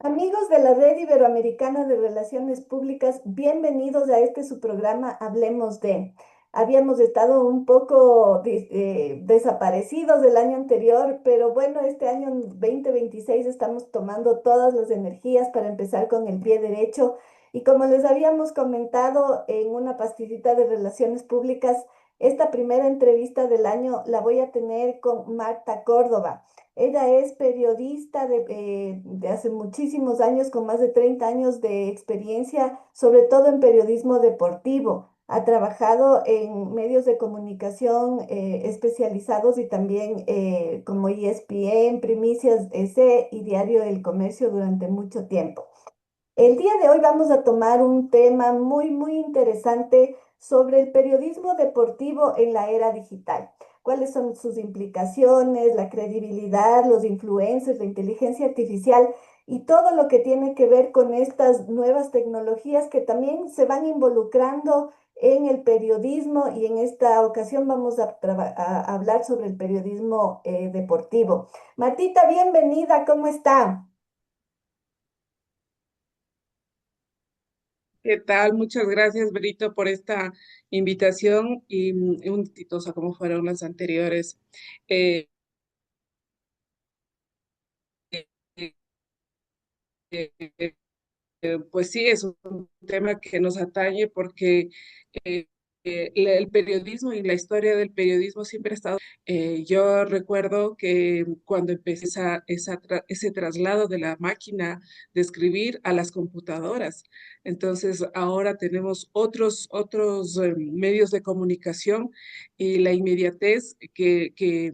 Amigos de la Red Iberoamericana de Relaciones Públicas, bienvenidos a este su programa Hablemos de. Habíamos estado un poco desaparecidos del año anterior, pero bueno, este año 2026 estamos tomando todas las energías para empezar con el pie derecho. Y como les habíamos comentado en una pastillita de Relaciones Públicas, esta primera entrevista del año la voy a tener con Marta Córdoba. Ella es periodista de hace muchísimos años, con más de 30 años de experiencia, sobre todo en periodismo deportivo. Ha trabajado en medios de comunicación especializados y también como ESPN, Primicias S y Diario del Comercio durante mucho tiempo. El día de hoy vamos a tomar un tema muy interesante sobre el periodismo deportivo en la era digital. ¿Cuáles son sus implicaciones, la credibilidad, los influencers, la inteligencia artificial y todo lo que tiene que ver con estas nuevas tecnologías que también se van involucrando en el periodismo? Y en esta ocasión vamos a hablar sobre el periodismo deportivo. Martita, bienvenida, ¿cómo está? ¿Qué tal? Muchas gracias, Brito, por esta invitación y un exitosa como fueron las anteriores. Eh, eh, eh, pues sí, es un tema que nos atañe porque eh, el periodismo y la historia del periodismo siempre ha estado. Yo recuerdo que cuando empecé ese traslado de la máquina de escribir a las computadoras, entonces ahora tenemos otros medios de comunicación y la inmediatez que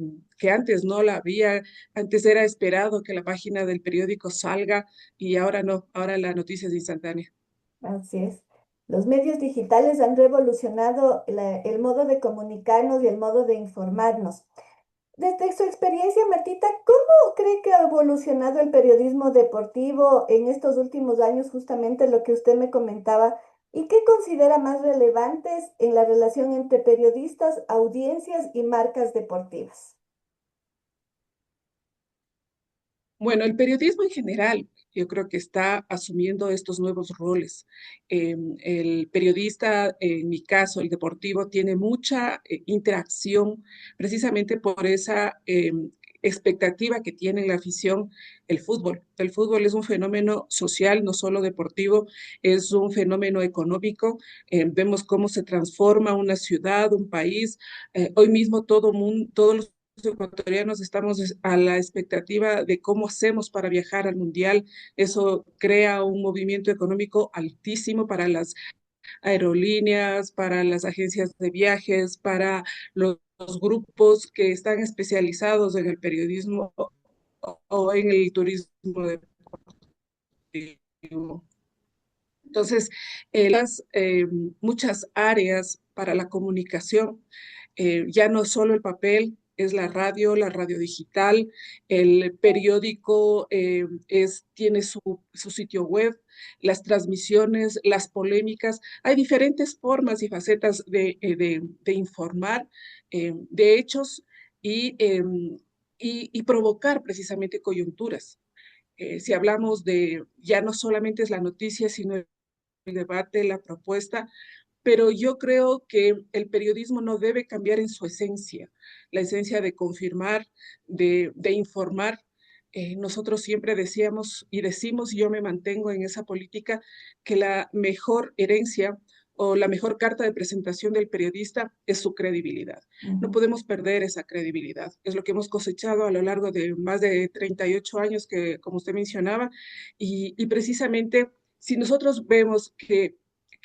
antes no la había. Antes era esperado que la página del periódico salga y ahora no, ahora la noticia es instantánea. Así es. Los medios digitales han revolucionado el modo de comunicarnos y el modo de informarnos. Desde su experiencia, Martita, ¿cómo cree que ha evolucionado el periodismo deportivo en estos últimos años, justamente lo que usted me comentaba? ¿Y qué considera más relevantes en la relación entre periodistas, audiencias y marcas deportivas? Bueno, el periodismo en general, yo creo que está asumiendo estos nuevos roles. El periodista, en mi caso, el deportivo, tiene mucha interacción precisamente por esa expectativa que tiene la afición, el fútbol. El fútbol es un fenómeno social, no solo deportivo, es un fenómeno económico. Vemos cómo se transforma una ciudad, un país. Hoy mismo todos los ecuatorianos estamos a la expectativa de cómo hacemos para viajar al mundial. Eso crea un movimiento económico altísimo para las aerolíneas, para las agencias de viajes, para los grupos que están especializados en el periodismo o en el turismo deportivo. Entonces, muchas áreas para la comunicación, ya no solo el papel, es la radio digital, el periódico tiene su sitio web, las transmisiones, las polémicas. Hay diferentes formas y facetas de informar de hechos y, y provocar precisamente coyunturas. Si hablamos de, ya no solamente es la noticia, sino el debate, la propuesta, pero yo creo que el periodismo no debe cambiar en su esencia, la esencia de confirmar, de informar. Nosotros siempre decíamos y decimos, y yo me mantengo en esa política, que la mejor herencia o la mejor carta de presentación del periodista es su credibilidad. No Ujú. podemos perder esa credibilidad. Es lo que hemos cosechado a lo largo de más de 38 años que, como usted mencionaba, y precisamente si nosotros vemos que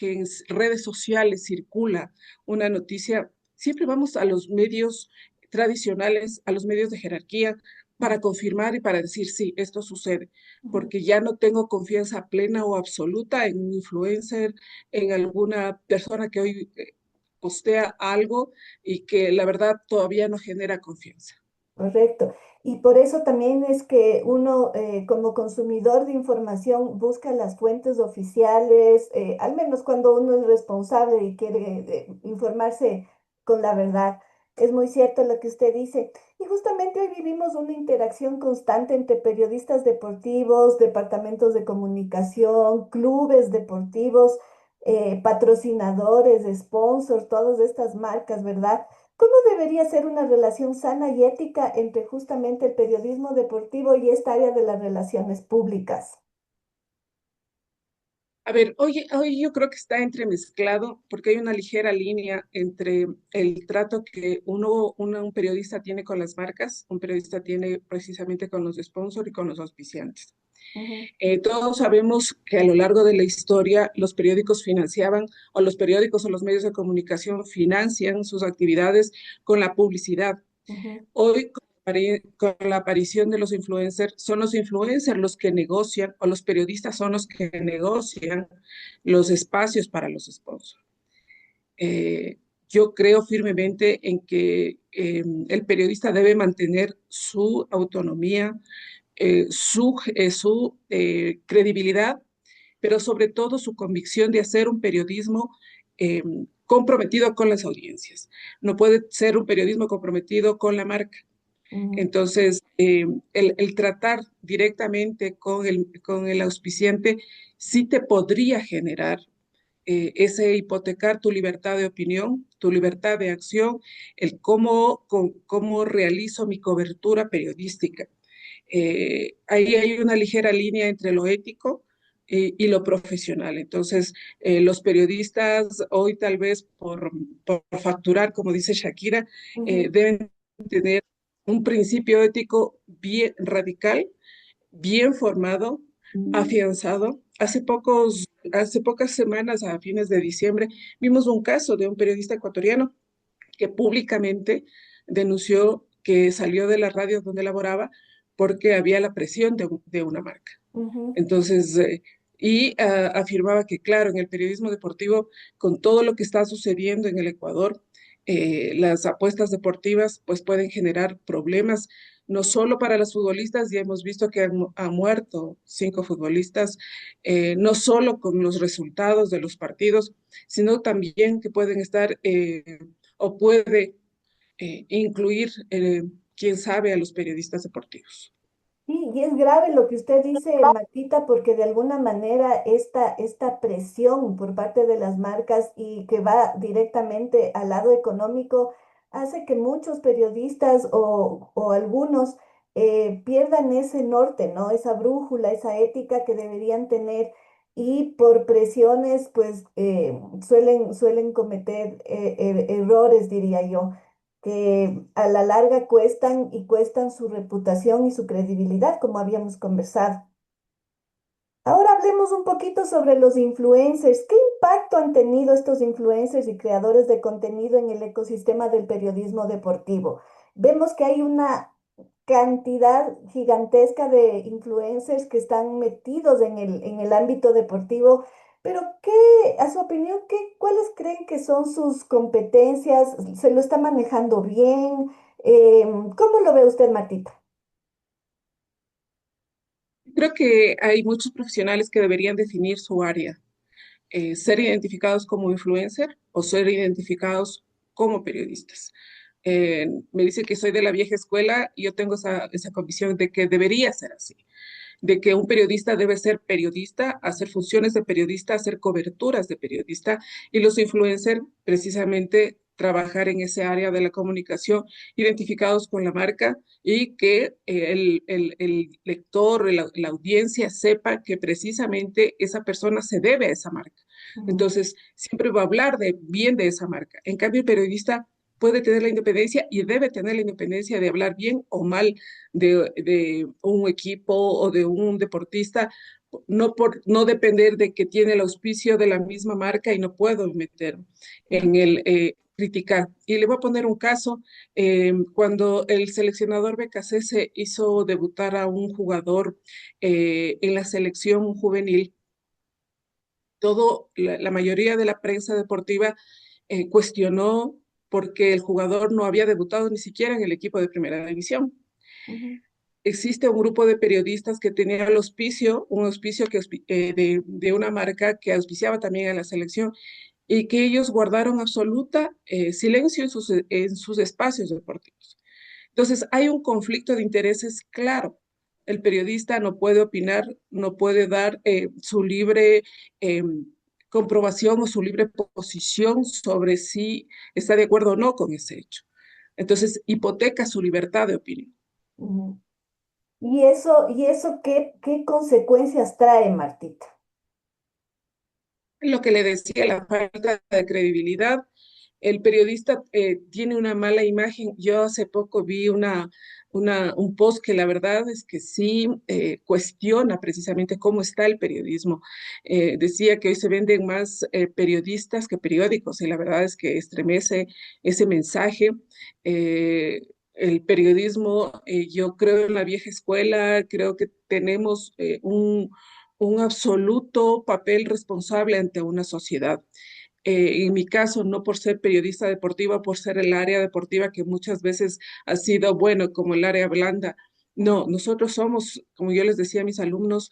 en redes sociales circula una noticia, siempre vamos a los medios tradicionales, a los medios de jerarquía, para confirmar y para decir, sí, esto sucede, Ujú. porque ya no tengo confianza plena o absoluta en un influencer, en alguna persona que hoy postea algo y que la verdad todavía no genera confianza. Correcto. Y por eso también es que uno, como consumidor de información, busca las fuentes oficiales, al menos cuando uno es responsable y quiere informarse con la verdad. Es muy cierto lo que usted dice. Y justamente hoy vivimos una interacción constante entre periodistas deportivos, departamentos de comunicación, clubes deportivos, patrocinadores, sponsors, todas estas marcas, ¿verdad? ¿Cómo debería ser una relación sana y ética entre justamente el periodismo deportivo y esta área de las relaciones públicas? A ver, hoy yo creo que está entremezclado porque hay una ligera línea entre el trato que un periodista tiene con las marcas, un periodista tiene precisamente con los sponsors y con los auspiciantes. Ujú, Todos sabemos que a lo largo de la historia los periódicos financiaban, o los periódicos o los medios de comunicación financian sus actividades con la publicidad. ujú, Hoy, con la aparición de los influencers, son los influencers los que negocian, o los periodistas son los que negocian los espacios para los sponsors. Eh, yo creo firmemente en que el periodista debe mantener su autonomía, su credibilidad, pero sobre todo su convicción de hacer un periodismo eh, comprometido con las audiencias. No puede ser un periodismo comprometido con la marca. ujú, Entonces, el tratar directamente con el auspiciante sí te podría generar ese hipotecar tu libertad de opinión, tu libertad de acción, el cómo realizo mi cobertura periodística. Ahí hay una ligera línea entre lo ético y lo profesional. Entonces, los periodistas hoy tal vez por facturar, como dice Shakira, ujú, deben tener un principio ético bien radical, bien formado, afianzado. Hace pocas semanas, a fines de diciembre, vimos un caso de un periodista ecuatoriano que públicamente denunció que salió de la radio donde laboraba porque había la presión de una marca. ujú. Entonces, afirmaba que, claro, en el periodismo deportivo, con todo lo que está sucediendo en el Ecuador, las apuestas deportivas pues pueden generar problemas, no solo para los futbolistas, ya hemos visto que han muerto 5 futbolistas, no solo con los resultados de los partidos, sino también que pueden estar o puede incluir, quién sabe, a los periodistas deportivos. Sí, y es grave lo que usted dice, Martita, porque de alguna manera esta presión por parte de las marcas y que va directamente al lado económico hace que muchos periodistas o algunos pierdan ese norte, ¿no? Esa brújula, esa ética que deberían tener y por presiones, pues suelen cometer errores, diría yo, que a la larga cuestan y cuestan su reputación y su credibilidad, como habíamos conversado. Ahora hablemos un poquito sobre los influencers. ¿Qué impacto han tenido estos influencers y creadores de contenido en el ecosistema del periodismo deportivo? Vemos que hay una cantidad gigantesca de influencers que están metidos en el ámbito deportivo, pero ¿qué, a su opinión, cuáles creen que son sus competencias? ¿Se lo está manejando bien? ¿Cómo lo ve usted, Martita? Creo que hay muchos profesionales que deberían definir su área, ser identificados como influencer o ser identificados como periodistas. Me dice que soy de la vieja escuela y yo tengo esa convicción de que debería ser así, de que un periodista debe ser periodista, hacer funciones de periodista, hacer coberturas de periodista, y los influencers precisamente trabajar en ese área de la comunicación, identificados con la marca y que el lector, la audiencia sepa que precisamente esa persona se debe a esa marca. Ujú, Entonces, siempre va a hablar bien de esa marca. En cambio, el periodista puede tener la independencia y debe tener la independencia de hablar bien o mal de un equipo o de un deportista, no depender de que tiene el auspicio de la misma marca y no puedo meter ujú, en el criticar. Y le voy a poner un caso, cuando el seleccionador BKC hizo debutar a un jugador en la selección juvenil, la mayoría de la prensa deportiva cuestionó porque el jugador no había debutado ni siquiera en el equipo de primera división. ujú, Existe un grupo de periodistas que tenía el auspicio, un auspicio de una marca que auspiciaba también a la selección, y que ellos guardaron absoluta silencio en sus espacios deportivos. Entonces, hay un conflicto de intereses claro. El periodista no puede opinar, no puede dar su libre eh, comprobación o su libre posición sobre si está de acuerdo o no con ese hecho. Entonces, hipoteca su libertad de opinión. Ujú. ¿Y eso qué consecuencias trae, Martita? Lo que le decía, la falta de credibilidad. El periodista tiene una mala imagen. Yo hace poco vi un post que la verdad es que sí cuestiona precisamente cómo está el periodismo. Decía que hoy se venden más periodistas que periódicos y la verdad es que estremece ese mensaje. El periodismo, yo creo en la vieja escuela, creo que tenemos un absoluto papel responsable ante una sociedad. En mi caso, no por ser periodista deportiva, por ser el área deportiva que muchas veces ha sido, bueno, como el área blanda. No, nosotros somos, como yo les decía a mis alumnos,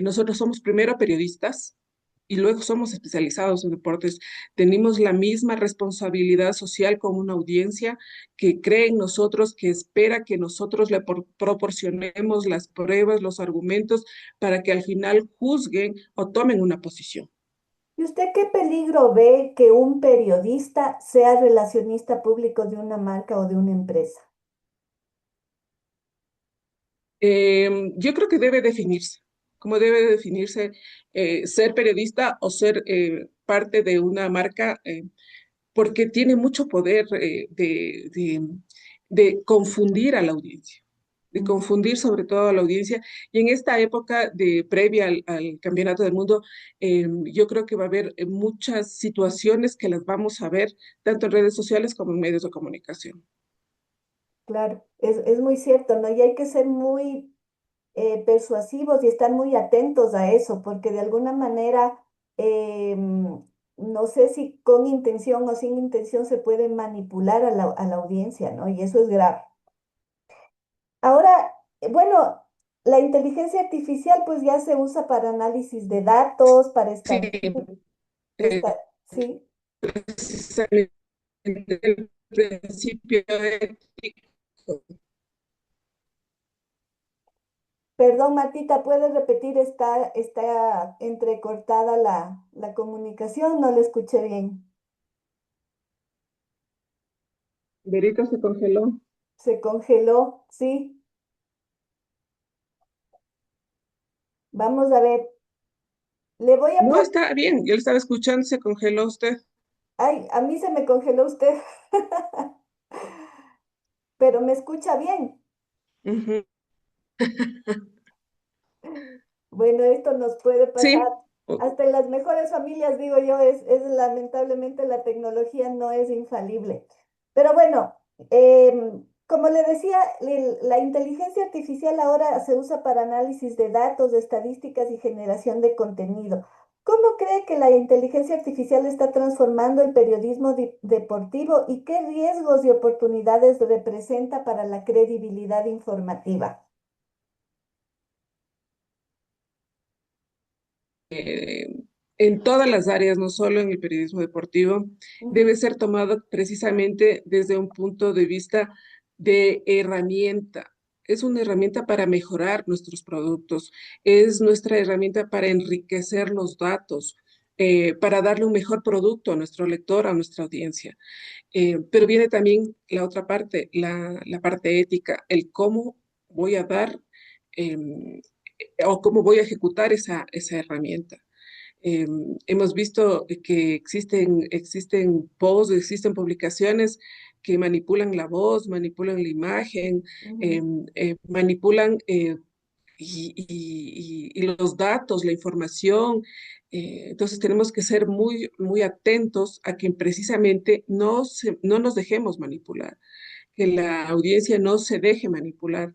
nosotros somos primero periodistas y luego somos especializados en deportes. Tenemos la misma responsabilidad social con una audiencia que cree en nosotros, que espera que nosotros le proporcionemos las pruebas, los argumentos, para que al final juzguen o tomen una posición. ¿Y usted qué peligro ve que un periodista sea relacionista público de una marca o de una empresa? Yo creo que debe definirse, como debe definirse ser periodista o ser parte de una marca, porque tiene mucho poder de confundir a la audiencia, de Mm. confundir sobre todo a la audiencia. Y en esta época de previa al Campeonato del Mundo, yo creo que va a haber muchas situaciones que las vamos a ver tanto en redes sociales como en medios de comunicación. Claro, es muy cierto, ¿no? Y hay que ser muy persuasivos y estar muy atentos a eso, porque de alguna manera, no sé si con intención o sin intención se puede manipular a la audiencia, ¿no? Y eso es grave. Ahora, bueno, la inteligencia artificial pues ya se usa para análisis de datos, para Sí, estadística, eh, sí. precisamente el principio ético. Perdón, Matita, ¿puedes repetir? Está entrecortada la comunicación, no la escuché bien. Verito se congeló. Se congeló, sí. Vamos a ver. Le voy a No, preguntar. está bien, yo le estaba escuchando, se congeló usted. Ay, a mí se me congeló usted, pero me escucha bien. Ujú. Bueno, esto nos puede pasar Sí, hasta en las mejores familias, digo yo, es lamentablemente la tecnología no es infalible. Pero bueno, como le decía, la inteligencia artificial ahora se usa para análisis de datos, de estadísticas y generación de contenido. ¿Cómo cree que la inteligencia artificial está transformando el periodismo deportivo y qué riesgos y oportunidades representa para la credibilidad informativa? eh, en todas las áreas, no solo en el periodismo deportivo, Ujú, debe ser tomado precisamente desde un punto de vista de herramienta. Es una herramienta para mejorar nuestros productos, es nuestra herramienta para enriquecer los datos, para darle un mejor producto a nuestro lector, a nuestra audiencia. Pero viene también la otra parte, la parte ética, el cómo voy a dar eh, o cómo voy a ejecutar esa herramienta. Eh, Hemos visto que existen posts, existen publicaciones que manipulan la voz, manipulan la imagen, eh, ujú, manipulan y los datos, la información. Entonces tenemos que ser muy, muy atentos a que precisamente no nos dejemos manipular, que la audiencia no se deje manipular.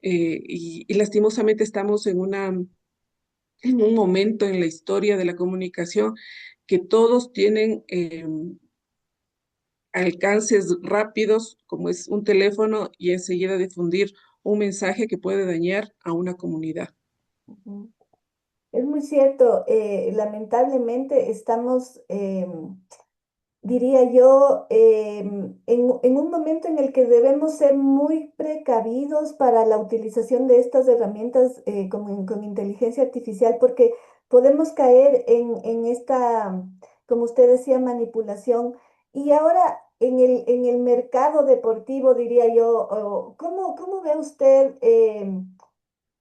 Y lastimosamente estamos en un momento en la historia de la comunicación que todos tienen alcances rápidos, como es un teléfono, y enseguida difundir un mensaje que puede dañar a una comunidad. ujú. Es muy cierto. Lamentablemente estamos, diría yo, en un momento en el que debemos ser muy precavidos para la utilización de estas herramientas con inteligencia artificial, porque podemos caer en esta, como usted decía, manipulación. Y ahora en el mercado deportivo, diría yo, ¿cómo ve usted?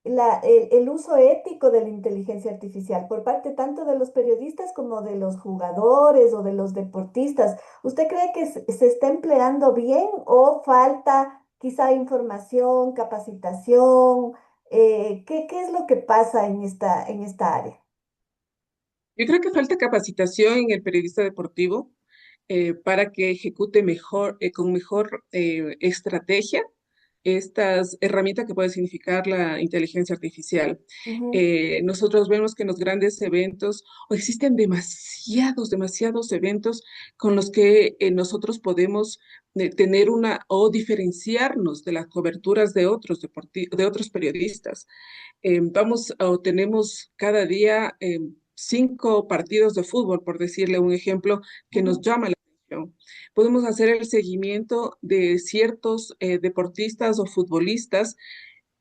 El uso ético de la inteligencia artificial por parte tanto de los periodistas como de los jugadores o de los deportistas. ¿Usted cree que se está empleando bien o falta quizá información, capacitación? ¿Qué es lo que pasa en esta área? Yo creo que falta capacitación en el periodista deportivo para que ejecute mejor, con mejor estrategia estas herramientas que puede significar la inteligencia artificial. Ujú, Nosotros vemos que en los grandes eventos o existen demasiados eventos con los que nosotros podemos tener una o diferenciarnos de las coberturas de de otros periodistas. Vamos o tenemos cada día 5 partidos de fútbol, por decirle un ejemplo, que nos ujú, llama la atención. Podemos hacer el seguimiento de ciertos deportistas o futbolistas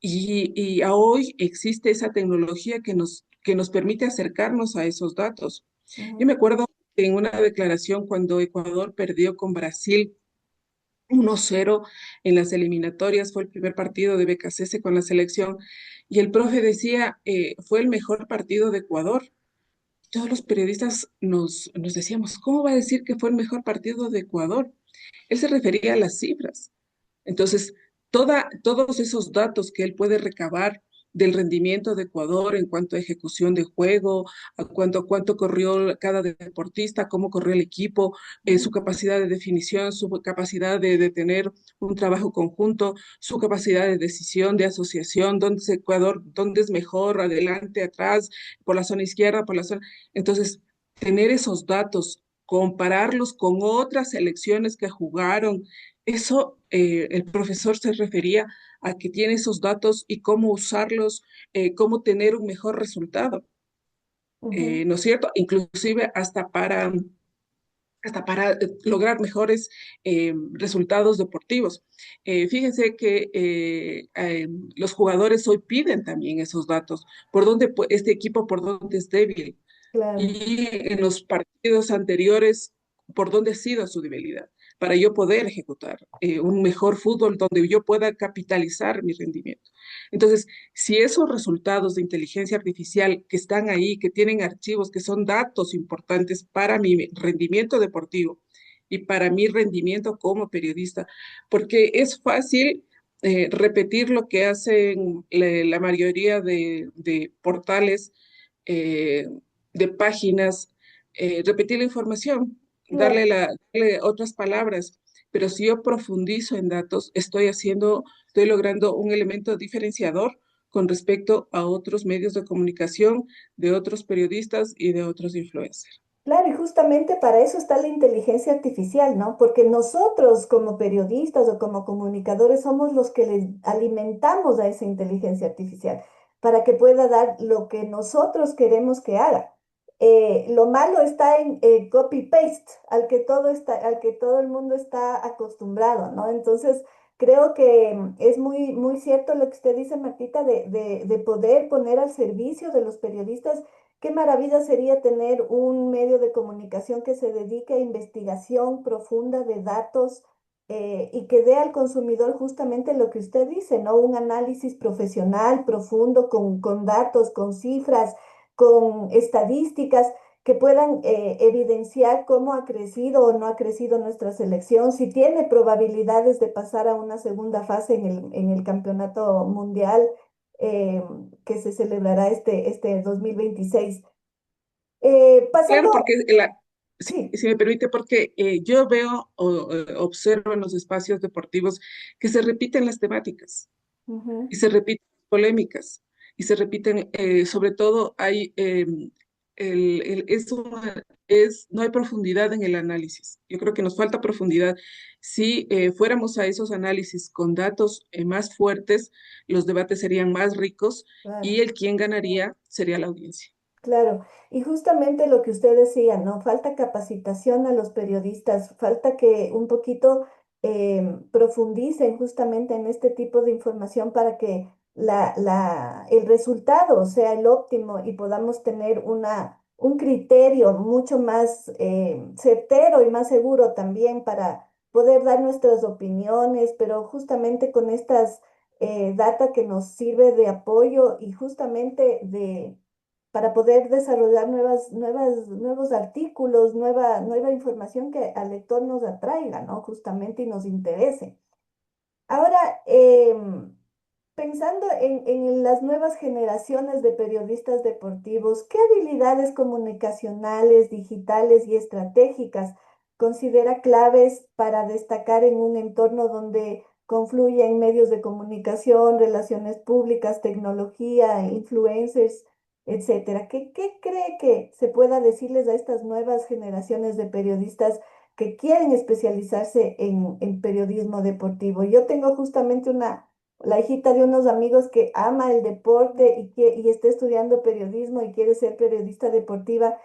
y a hoy existe esa tecnología que nos permite acercarnos a esos datos. Yo ujú, me acuerdo en una declaración cuando Ecuador perdió con Brasil 1-0 en las eliminatorias, fue el primer partido de BKCS con la selección, y el profe decía, fue el mejor partido de Ecuador. Todos los periodistas nos decíamos, ¿cómo va a decir que fue el mejor partido de Ecuador? Él se refería a las cifras. Entonces, todos esos datos que él puede recabar del rendimiento de Ecuador en cuanto a ejecución de juego, a cuánto corrió cada deportista, cómo corrió el equipo, su ujú, capacidad de definición, su capacidad de tener un trabajo conjunto, su capacidad de decisión, de asociación, dónde es Ecuador, dónde es mejor, adelante, atrás, por la zona izquierda, por la zona. Entonces, tener esos datos, compararlos con otras selecciones que jugaron, eso, el profesor se refería a que tiene esos datos y cómo usarlos, cómo tener un mejor resultado, ujú. ¿no es cierto? Inclusive hasta para lograr mejores resultados deportivos. Fíjense que los jugadores hoy piden también esos datos, por dónde este equipo, por dónde es débil, Claro. y en los partidos anteriores por dónde ha sido su debilidad, para yo poder ejecutar un mejor fútbol donde yo pueda capitalizar mi rendimiento. Entonces, si esos resultados de inteligencia artificial que están ahí, que tienen archivos, que son datos importantes para mi rendimiento deportivo y para mi rendimiento como periodista, porque es fácil repetir lo que hacen la mayoría de portales eh, de páginas, repetir la información, Claro. darle otras palabras, pero si yo profundizo en datos, estoy logrando un elemento diferenciador con respecto a otros medios de comunicación, de otros periodistas y de otros influencers. Claro, y justamente para eso está la inteligencia artificial, ¿no? Porque nosotros como periodistas o como comunicadores somos los que les alimentamos a esa inteligencia artificial para que pueda dar lo que nosotros queremos que haga. Lo malo está en copy-paste, al que todo el mundo está acostumbrado, ¿no? Entonces, creo que es muy cierto lo que usted dice, Martita, de poder poner al servicio de los periodistas. Qué maravilla sería tener un medio de comunicación que se dedique a investigación profunda de datos y que dé al consumidor justamente lo que usted dice, ¿no? Un análisis profesional, profundo, con datos, con cifras, con estadísticas que puedan evidenciar cómo ha crecido o no ha crecido nuestra selección, si tiene probabilidades de pasar a una segunda fase en el campeonato mundial eh, que se celebrará este 2026. Claro, Pasando, porque sí, si me permite, porque yo veo o observo en los espacios deportivos que se repiten las temáticas ujú, y se repiten polémicas y se repiten, sobre todo hay, no hay profundidad en el análisis. Yo creo que nos falta profundidad. Si fuéramos a esos análisis con datos más fuertes, los debates serían más ricos y claro. el quien ganaría sería la audiencia. Claro, y justamente lo que usted decía, ¿no? Falta capacitación a los periodistas, falta que un poquito profundicen justamente en este tipo de información para que el resultado sea el óptimo y podamos tener un criterio mucho más certero y más seguro también para poder dar nuestras opiniones, pero justamente con estas data que nos sirve de apoyo y justamente de para poder desarrollar nuevos artículos, nueva información que al lector nos atraiga, ¿no? Justamente y nos interese. Ahora, pensando en las nuevas generaciones de periodistas deportivos, ¿qué habilidades comunicacionales, digitales y estratégicas considera claves para destacar en un entorno donde confluyen medios de comunicación, relaciones públicas, tecnología, influencers, etcétera? ¿Qué cree que se pueda decirles a estas nuevas generaciones de periodistas que quieren especializarse en periodismo deportivo? Yo tengo justamente la hijita de unos amigos que ama el deporte y está estudiando periodismo y quiere ser periodista deportiva,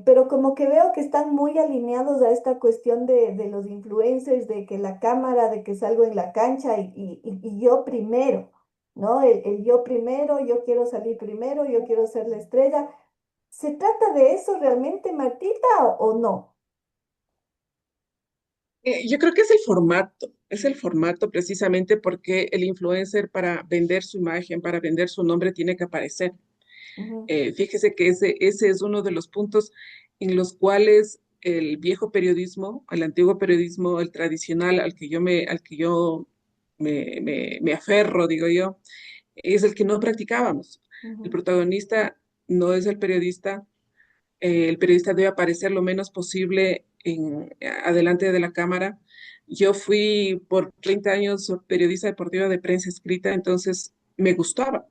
pero como que veo que están muy alineados a esta cuestión de los influencers, de que la cámara, de que salgo en la cancha y yo primero, ¿no? El yo primero, yo quiero salir primero, yo quiero ser la estrella. ¿Se trata de eso realmente, Martita, o no? Yo creo que es el formato precisamente porque el influencer para vender su imagen, para vender su nombre, tiene que aparecer. Ujú, Fíjese que ese es uno de los puntos en los cuales el viejo periodismo, el antiguo periodismo, el tradicional al que yo me aferro, digo yo, es el que no practicábamos. El ujú, protagonista no es el periodista debe aparecer lo menos posible adelante de la cámara. Yo fui por 30 años periodista deportiva de prensa escrita, entonces me gustaba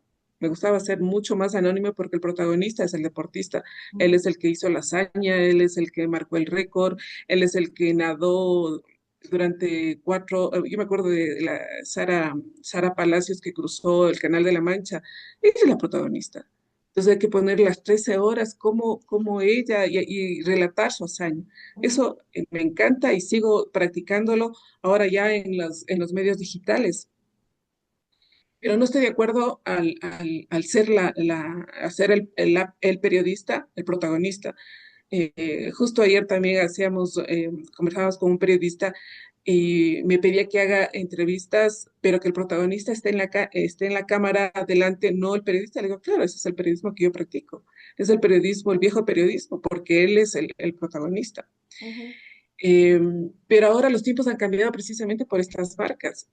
ser mucho más anónimo porque el protagonista es el deportista, él ujú. es el que hizo la hazaña, él es el que marcó el récord, él es el que nadó durante yo me acuerdo de Sara Palacios que cruzó el Canal de la Mancha, ella es la protagonista. Entonces hay que poner las 13 horas como ella y relatar su hazaña. Ujú, Eso me encanta y sigo practicándolo ahora ya en los medios digitales. Pero no estoy de acuerdo al ser a ser el periodista, el protagonista. Justo ayer también conversábamos con un periodista y me pedía que haga entrevistas, pero que el protagonista esté en la cámara adelante, no el periodista. Le digo, claro, ese es el periodismo que yo practico. Es el periodismo, el viejo periodismo, porque él es el protagonista. ujú. Eh, pero ahora los tiempos han cambiado precisamente por estas marcas.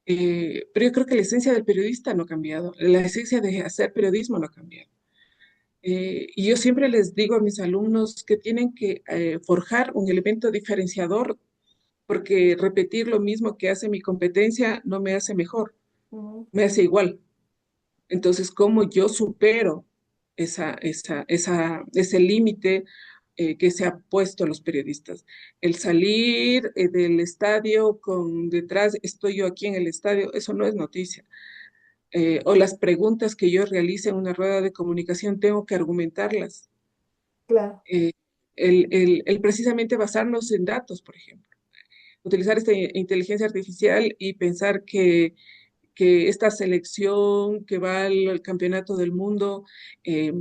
Pero yo creo que la esencia del periodista no ha cambiado, la esencia de hacer periodismo no ha cambiado. Y yo siempre les digo a mis alumnos que tienen que forjar un elemento diferenciador, porque repetir lo mismo que hace mi competencia no me hace mejor, Ujú. me hace igual. Entonces, ¿cómo yo supero ese límite que se ha puesto a los periodistas? El salir del estadio con detrás, estoy yo aquí en el estadio, eso no es noticia. O las preguntas que yo realice en una rueda de comunicación, tengo que argumentarlas. Claro. Eh, el precisamente basarnos en datos, por ejemplo. Utilizar esta inteligencia artificial y pensar que esta selección que va al campeonato del mundo eh,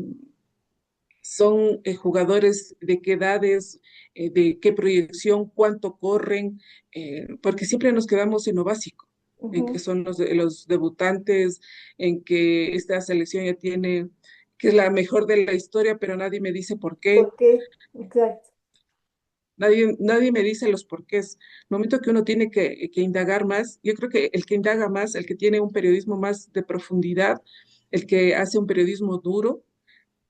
son jugadores de qué edades, de qué proyección, cuánto corren, porque siempre nos quedamos en lo básico, en que Ujú. son los debutantes, en que esta selección ya tiene, que es la mejor de la historia, pero nadie me dice por qué. ¿Por qué? Exacto. Nadie me dice los porqués. El momento que uno tiene que indagar más, yo creo que el que indaga más, el que tiene un periodismo más de profundidad, el que hace un periodismo duro,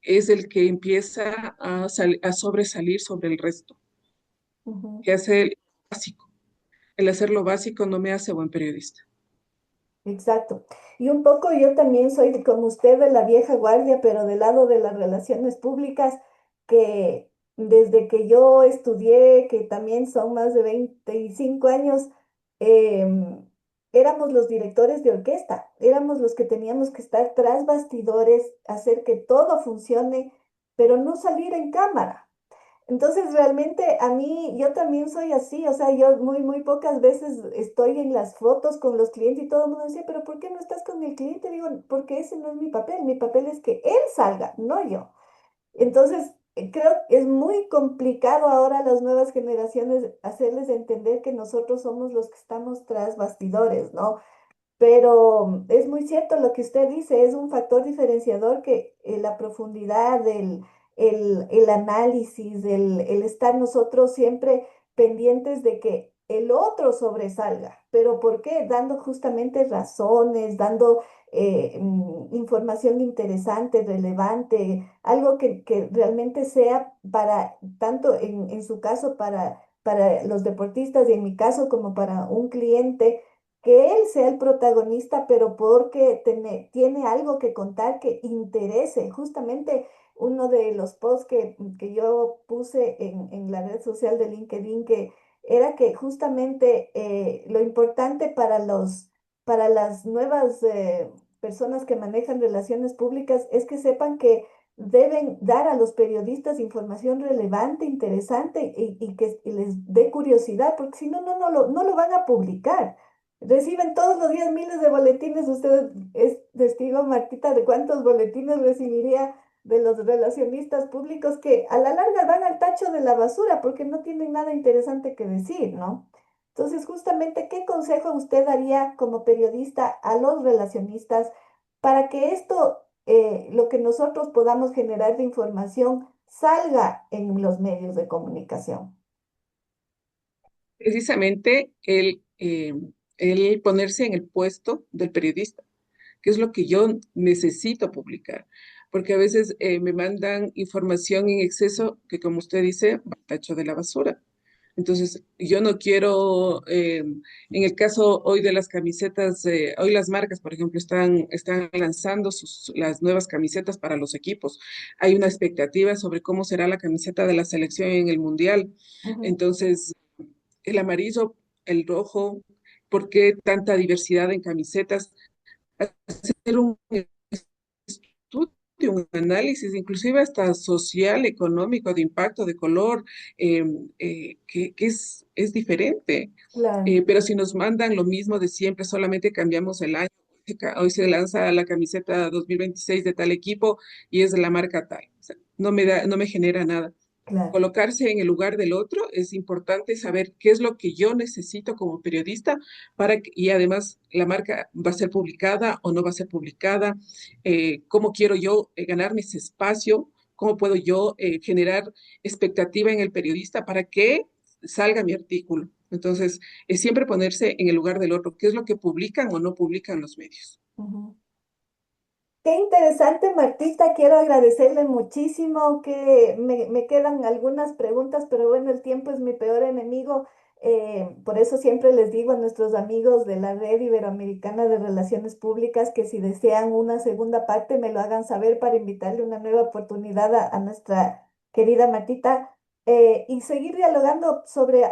es el que empieza a sobresalir sobre el resto, Ujú. que hace el básico. El hacer lo básico no me hace buen periodista. Exacto. Y un poco yo también soy como usted de la vieja guardia, pero del lado de las relaciones públicas, que desde que yo estudié, que también son más de 25 años, em, éramos los directores de orquesta, éramos los que teníamos que estar tras bastidores, hacer que todo funcione, pero no salir en cámara. Entonces, realmente a mí, yo también soy así, o sea, yo muy pocas veces estoy en las fotos con los clientes y todo el mundo dice, pero ¿por qué no estás con el cliente? Digo, porque ese no es mi papel es que él salga, no yo. Entonces, creo que es muy complicado ahora a las nuevas generaciones hacerles entender que nosotros somos los que estamos tras bastidores, ¿no? Pero es muy cierto lo que usted dice, es un factor diferenciador que la profundidad, el análisis, el estar nosotros siempre pendientes de que el otro sobresalga. ¿Pero por qué? Dando justamente razones, dando información interesante, relevante, algo que realmente sea para, tanto en su caso, para los deportistas y en mi caso como para un cliente que él sea el protagonista, pero porque tiene algo que contar que interese. Justamente uno de los posts que yo puse en la red social de LinkedIn, que era que justamente lo importante para las nuevas personas que manejan relaciones públicas es que sepan que deben dar a los periodistas información relevante, interesante y que les dé curiosidad, porque si no, no lo van a publicar. Reciben todos los días miles de boletines. Usted es testigo, Martita, de cuántos boletines recibiría de los relacionistas públicos que a la larga van al tacho de la basura porque no tienen nada interesante que decir, ¿no? Entonces, justamente, ¿qué consejo usted daría como periodista a los relacionistas para que esto, lo que nosotros podamos generar de información, salga en los medios de comunicación? Precisamente el ponerse en el puesto del periodista, que es lo que yo necesito publicar, porque a veces me mandan información en exceso que, como usted dice, va al tacho de la basura. Entonces, yo no quiero, en el caso hoy de las camisetas, hoy las marcas, por ejemplo, están lanzando las nuevas camisetas para los equipos. Hay una expectativa sobre cómo será la camiseta de la selección en el Mundial. Ujú. Entonces, el amarillo, el rojo, ¿por qué tanta diversidad en camisetas? Hacer un estudio, un análisis, inclusive hasta social, económico, de impacto, de color, eh, que es diferente. Claro, Pero si nos mandan lo mismo de siempre, solamente cambiamos el año. Hoy se lanza la camiseta 2026 de tal equipo y es de la marca tal. O sea, no me genera nada. claro. Colocarse en el lugar del otro, es importante saber qué es lo que yo necesito como periodista y además la marca va a ser publicada o no va a ser publicada, cómo quiero yo ganarme ese espacio, cómo puedo yo generar expectativa en el periodista para que salga mi artículo. Entonces, es siempre ponerse en el lugar del otro, qué es lo que publican o no publican los medios. Ujú. Qué interesante, Martita. Quiero agradecerle muchísimo que me quedan algunas preguntas, pero bueno, el tiempo es mi peor enemigo. Por eso siempre les digo a nuestros amigos de la Red Iberoamericana de Relaciones Públicas que si desean una segunda parte me lo hagan saber para invitarle una nueva oportunidad a nuestra querida Martita y seguir dialogando sobre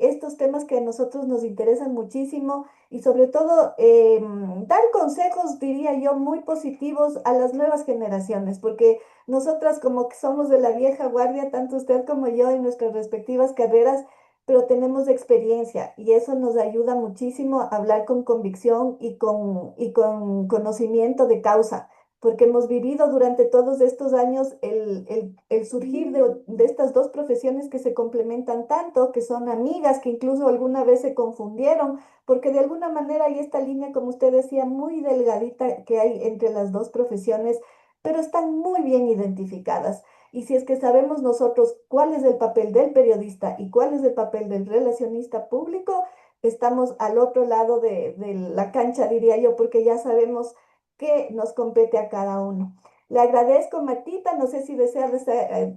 estos temas que a nosotros nos interesan muchísimo y sobre todo dar consejos, diría yo, muy positivos a las nuevas generaciones, porque nosotras como que somos de la vieja guardia, tanto usted como yo en nuestras respectivas carreras, pero tenemos experiencia y eso nos ayuda muchísimo a hablar con convicción y con conocimiento de causa. Porque hemos vivido durante todos estos años el surgir de estas dos profesiones que se complementan tanto, que son amigas, que incluso alguna vez se confundieron, porque de alguna manera hay esta línea, como usted decía, muy delgadita que hay entre las dos profesiones, pero están muy bien identificadas. Y si es que sabemos nosotros cuál es el papel del periodista y cuál es el papel del relacionista público, estamos al otro lado de la cancha, diría yo, porque ya sabemos qué nos compete a cada uno. Le agradezco, Martita. No sé si desea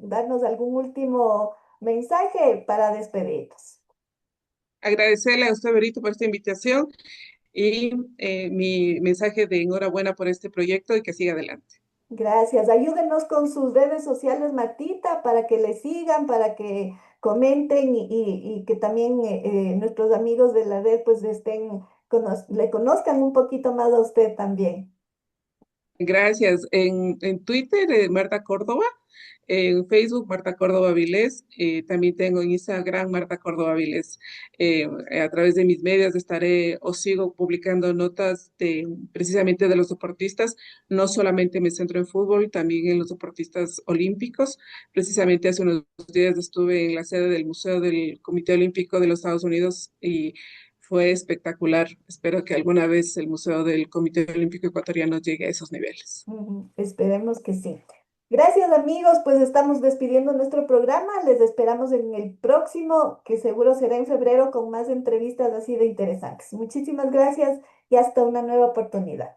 darnos algún último mensaje para despedirnos. Agradecerle a usted, Berito, por esta invitación y mi mensaje de enhorabuena por este proyecto y que siga adelante. Gracias. Ayúdenos con sus redes sociales, Martita, para que le sigan, para que comenten y que también nuestros amigos de la red pues estén le conozcan un poquito más a usted también. Gracias. En Twitter, Marta Córdoba, en Facebook, Marta Córdoba Vilés, también tengo en Instagram, Marta Córdoba Vilés. A través de mis medios estaré o sigo publicando notas precisamente de los deportistas. No solamente me centro en fútbol, también en los deportistas olímpicos. Precisamente hace unos días estuve en la sede del Museo del Comité Olímpico de los Estados Unidos y fue espectacular. Espero que alguna vez el Museo del Comité Olímpico Ecuatoriano llegue a esos niveles. Ujú, esperemos que sí. Gracias amigos, pues estamos despidiendo nuestro programa. Les esperamos en el próximo, que seguro será en febrero, con más entrevistas así de interesantes. Muchísimas gracias y hasta una nueva oportunidad.